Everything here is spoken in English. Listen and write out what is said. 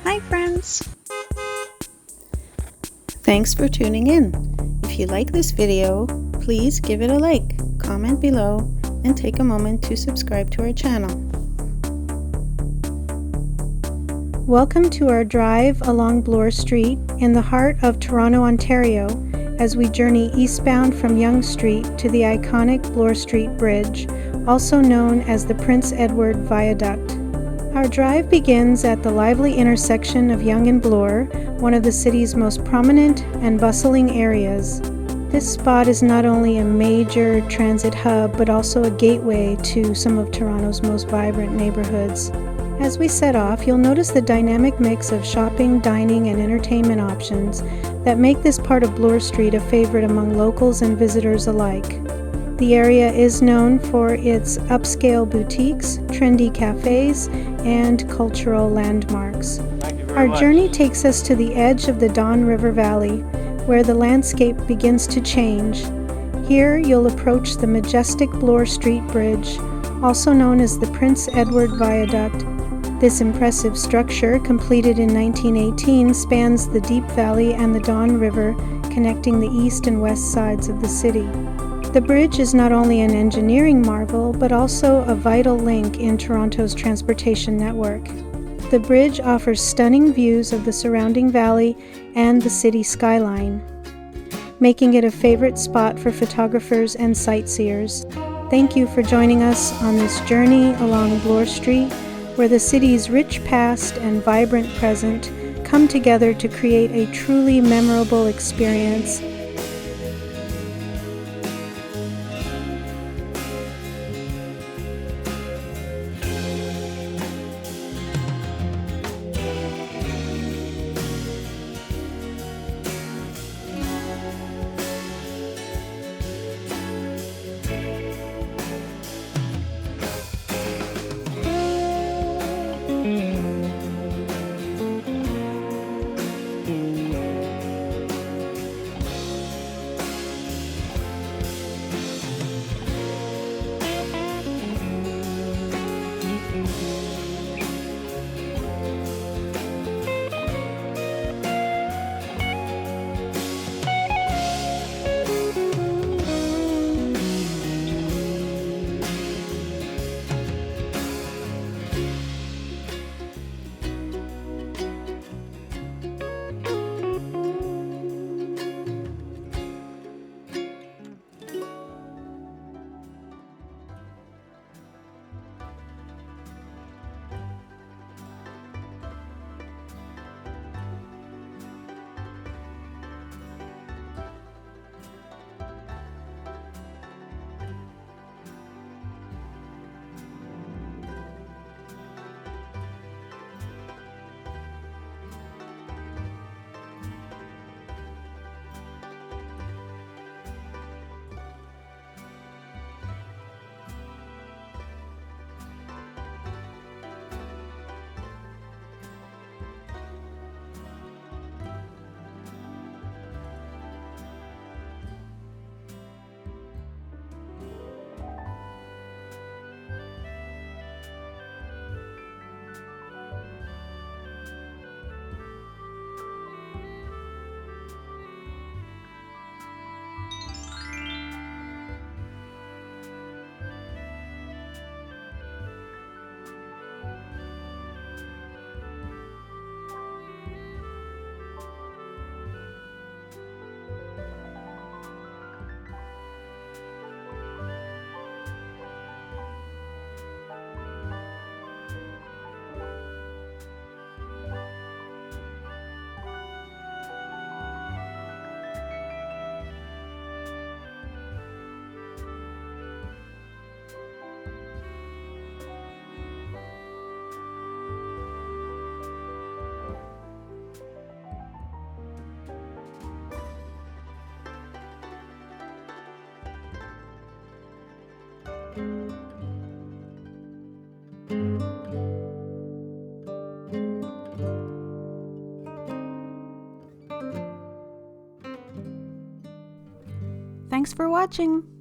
Hi friends! Thanks for tuning in. If you like this video, please give it a like, comment below, and take a moment to subscribe to our channel. Welcome to our drive along Bloor Street in the heart of Toronto, Ontario, as we journey eastbound from Yonge Street to the iconic Bloor Street Bridge, also known as the Prince Edward Viaduct. Our drive begins at the lively intersection of Yonge and Bloor, one of the city's most prominent and bustling areas. This spot is not only a major transit hub, but also a gateway to some of Toronto's most vibrant neighborhoods. As we set off, you'll notice the dynamic mix of shopping, dining, and entertainment options that make this part of Bloor Street a favorite among locals and visitors alike. The area is known for its upscale boutiques, trendy cafes, and cultural landmarks. Our journey takes us to the edge of the Don River Valley, where the landscape begins to change. Here you'll approach the majestic Bloor Street Bridge, also known as the Prince Edward Viaduct. This impressive structure, completed in 1918, spans the deep valley and the Don River, connecting the east and west sides of the city. The bridge is not only an engineering marvel, but also a vital link in Toronto's transportation network. The bridge offers stunning views of the surrounding valley and the city skyline, making it a favorite spot for photographers and sightseers. Thank you for joining us on this journey along Bloor Street, where the city's rich past and vibrant present come together to create a truly memorable experience. Thanks for watching!